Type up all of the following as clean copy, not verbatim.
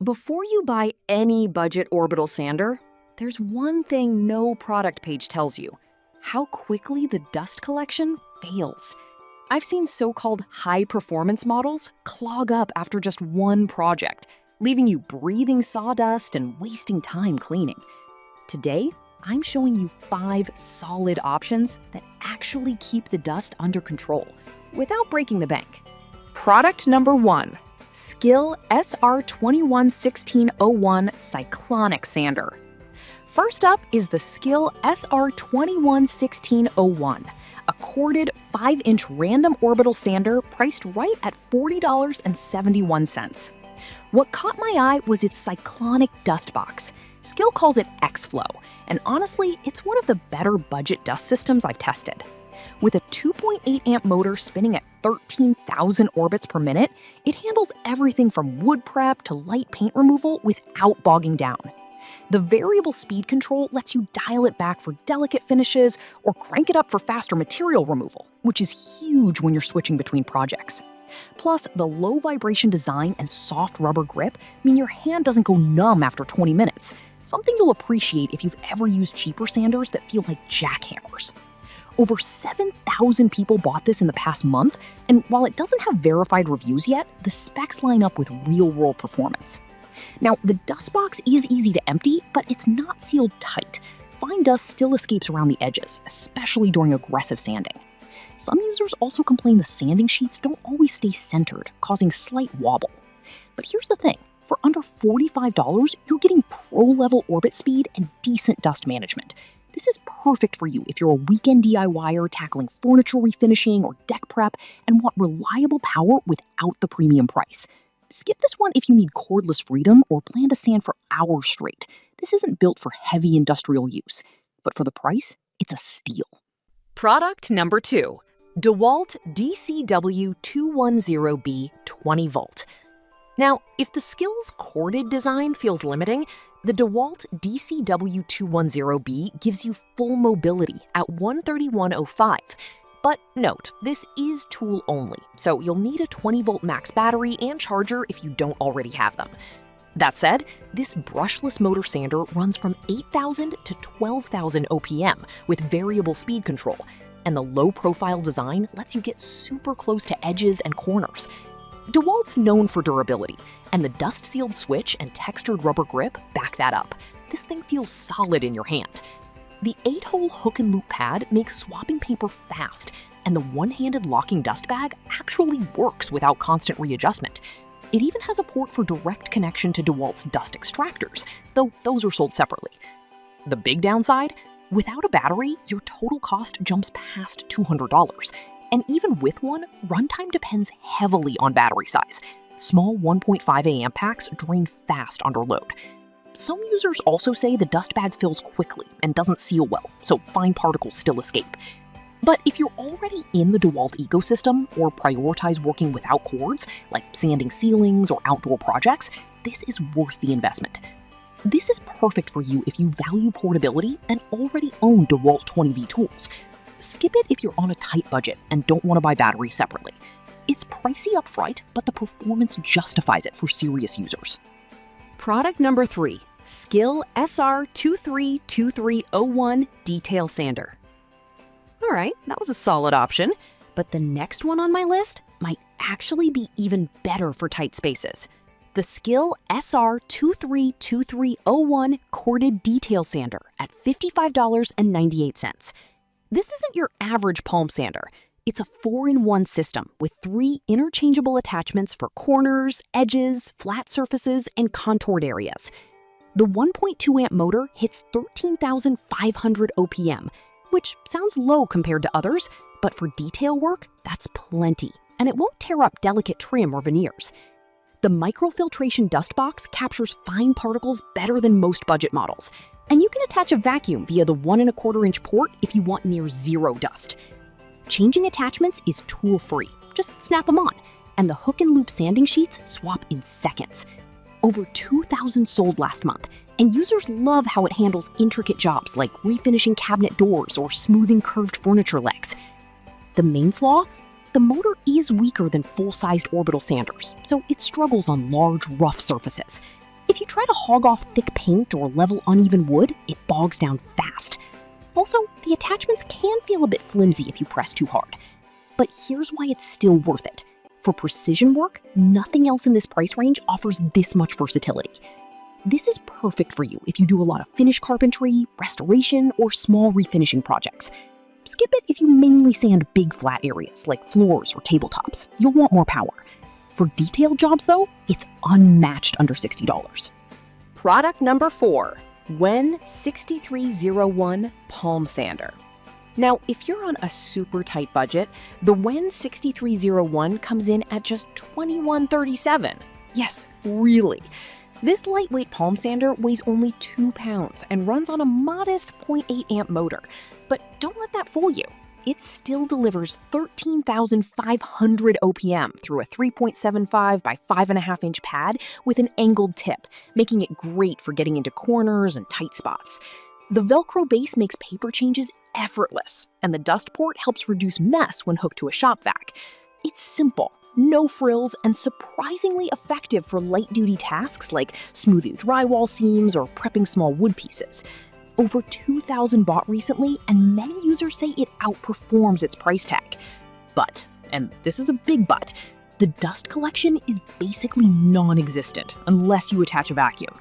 Before you buy any budget orbital sander, there's one thing no product page tells you: how quickly the dust collection fails. I've seen so-called high-performance models clog up after just one project, leaving you breathing sawdust and wasting time cleaning. Today, I'm showing you 5 solid options that actually keep the dust under control without breaking the bank. Product number 1. Skill SR211601 Cyclonic Sander. First up is the Skill SR211601, a corded 5-inch random orbital sander priced right at $40.71. What caught my eye was its cyclonic dust box. Skill calls it X-Flow, and honestly, it's one of the better budget dust systems I've tested. With a 2.8 amp motor spinning at 13,000 orbits per minute, it handles everything from wood prep to light paint removal without bogging down. The variable speed control lets you dial it back for delicate finishes or crank it up for faster material removal, which is huge when you're switching between projects. Plus, the low vibration design and soft rubber grip mean your hand doesn't go numb after 20 minutes, something you'll appreciate if you've ever used cheaper sanders that feel like jackhammers. Over 7,000 people bought this in the past month, and while it doesn't have verified reviews yet, the specs line up with real-world performance. Now, the dust box is easy to empty, but it's not sealed tight. Fine dust still escapes around the edges, especially during aggressive sanding. Some users also complain the sanding sheets don't always stay centered, causing slight wobble. But here's the thing. For under $45, you're getting pro-level orbit speed and decent dust management. This is perfect for you if you're a weekend DIYer tackling furniture refinishing or deck prep and want reliable power without the premium price. Skip this one if you need cordless freedom or plan to sand for hours straight. This isn't built for heavy industrial use, but for the price, it's a steal. Product number 2. DeWalt DCW210B 20 volt. Now, if the Skill's corded design feels limiting, the DeWalt DCW210B gives you full mobility at 131.05. But note, this is tool only, so you'll need a 20-volt max battery and charger if you don't already have them. That said, this brushless motor sander runs from 8,000 to 12,000 OPM with variable speed control, and the low-profile design lets you get super close to edges and corners. DeWalt's known for durability, and the dust-sealed switch and textured rubber grip back that up. This thing feels solid in your hand. The 8-hole hook and loop pad makes swapping paper fast, and the one-handed locking dust bag actually works without constant readjustment. It even has a port for direct connection to DeWalt's dust extractors, though those are sold separately. The big downside? Without a battery, your total cost jumps past $200. And even with one, runtime depends heavily on battery size. Small 1.5 amp packs drain fast under load. Some users also say the dust bag fills quickly and doesn't seal well, so fine particles still escape. But if you're already in the DeWalt ecosystem or prioritize working without cords, like sanding ceilings or outdoor projects, this is worth the investment. This is perfect for you if you value portability and already own DeWalt 20V tools. Skip it if you're on a tight budget and don't want to buy batteries separately. It's pricey upfront, but the performance justifies it for serious users. Product number 3. Skill SR232301 Detail Sander. Alright, that was a solid option, but the next one on my list might actually be even better for tight spaces. The Skill SR232301 Corded Detail Sander at $55.98. This isn't your average palm sander. It's a 4-in-1 system with 3 interchangeable attachments for corners, edges, flat surfaces, and contoured areas. The 1.2 amp motor hits 13,500 OPM, which sounds low compared to others, but for detail work, that's plenty, and it won't tear up delicate trim or veneers. The microfiltration dust box captures fine particles better than most budget models, and you can attach a vacuum via the 1.25-inch port if you want near zero dust. Changing attachments is tool-free. Just snap them on, and the hook and loop sanding sheets swap in seconds. Over 2,000 sold last month, and users love how it handles intricate jobs like refinishing cabinet doors or smoothing curved furniture legs. The main flaw? The motor is weaker than full-sized orbital sanders, so it struggles on large, rough surfaces. If you try to hog off thick paint or level uneven wood, it bogs down fast. Also, the attachments can feel a bit flimsy if you press too hard. But here's why it's still worth it. For precision work, nothing else in this price range offers this much versatility. This is perfect for you if you do a lot of finish carpentry, restoration, or small refinishing projects. Skip it if you mainly sand big flat areas like floors or tabletops. You'll want more power. For detailed jobs though, it's unmatched under $60. Product number 4, Wen 6301 Palm Sander. Now, if you're on a super tight budget, the Wen 6301 comes in at just $21.37. Yes, really. This lightweight palm sander weighs only 2 pounds and runs on a modest 0.8 amp motor. But don't let that fool you. It still delivers 13,500 OPM through a 3.75 by 5.5 inch pad with an angled tip, making it great for getting into corners and tight spots. The Velcro base makes paper changes effortless, and the dust port helps reduce mess when hooked to a shop vac. It's simple, no frills, and surprisingly effective for light-duty tasks like smoothing drywall seams or prepping small wood pieces. Over 2,000 bought recently, and many users say it outperforms its price tag. But, and this is a big but, the dust collection is basically non-existent unless you attach a vacuum.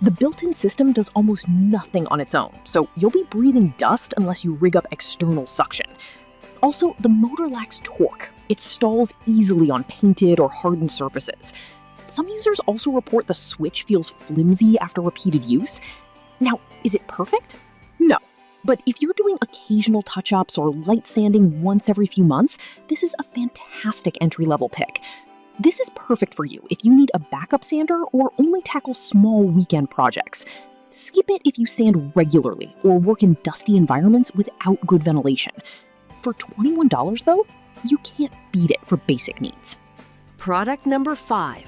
The built-in system does almost nothing on its own, so you'll be breathing dust unless you rig up external suction. Also, the motor lacks torque. It stalls easily on painted or hardened surfaces. Some users also report the switch feels flimsy after repeated use. Now, is it perfect? No. But if you're doing occasional touch-ups or light sanding once every few months, this is a fantastic entry-level pick. This is perfect for you if you need a backup sander or only tackle small weekend projects. Skip it if you sand regularly or work in dusty environments without good ventilation. For $21 though, you can't beat it for basic needs. Product number 5,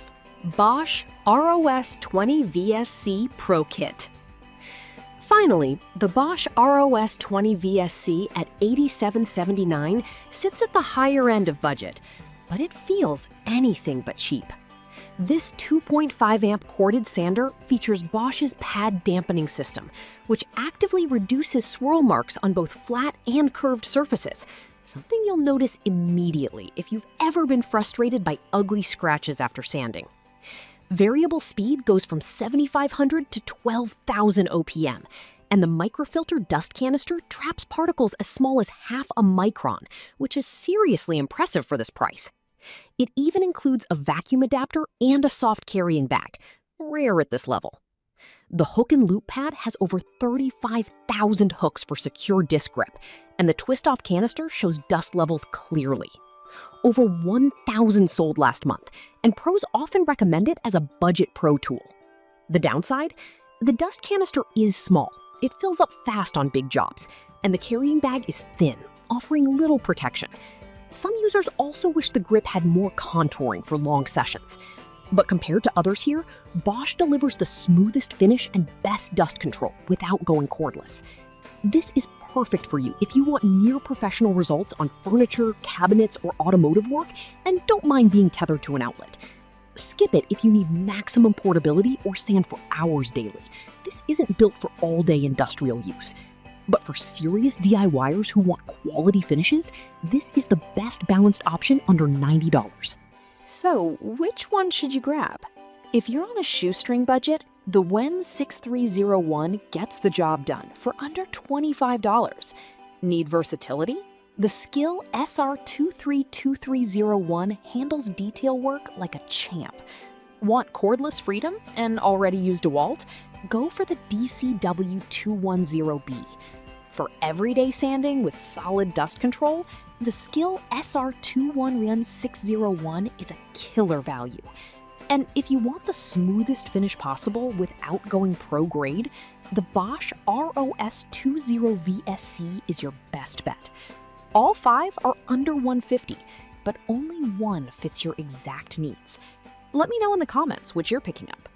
Bosch ROS 20 VSC Pro Kit. Finally, the Bosch ROS 20 VSC at $87.79 sits at the higher end of budget, but it feels anything but cheap. This 2.5 amp corded sander features Bosch's pad dampening system, which actively reduces swirl marks on both flat and curved surfaces, something you'll notice immediately if you've ever been frustrated by ugly scratches after sanding. Variable speed goes from 7,500 to 12,000 OPM, and the microfilter dust canister traps particles as small as half a micron, which is seriously impressive for this price. It even includes a vacuum adapter and a soft carrying bag, rare at this level. The hook and loop pad has over 35,000 hooks for secure disc grip, and the twist-off canister shows dust levels clearly. Over 1,000 sold last month, and pros often recommend it as a budget pro tool. The downside? The dust canister is small. It fills up fast on big jobs, and the carrying bag is thin, offering little protection. Some users also wish the grip had more contouring for long sessions. But compared to others here, Bosch delivers the smoothest finish and best dust control without going cordless. This is perfect for you if you want near-professional results on furniture, cabinets, or automotive work and don't mind being tethered to an outlet. Skip it if you need maximum portability or sand for hours daily. This isn't built for all-day industrial use. But for serious DIYers who want quality finishes, this is the best balanced option under $90. So, which one should you grab? If you're on a shoestring budget, the Wen 6301 gets the job done for under $25. Need versatility? The Skill SR232301 handles detail work like a champ. Want cordless freedom and already use DeWalt? Go for the DCW210B. For everyday sanding with solid dust control, the Skill SR21601 is a killer value. And if you want the smoothest finish possible without going pro grade, the Bosch ROS20VSC is your best bet. All 5 are under $150, but only one fits your exact needs. Let me know in the comments which you're picking up.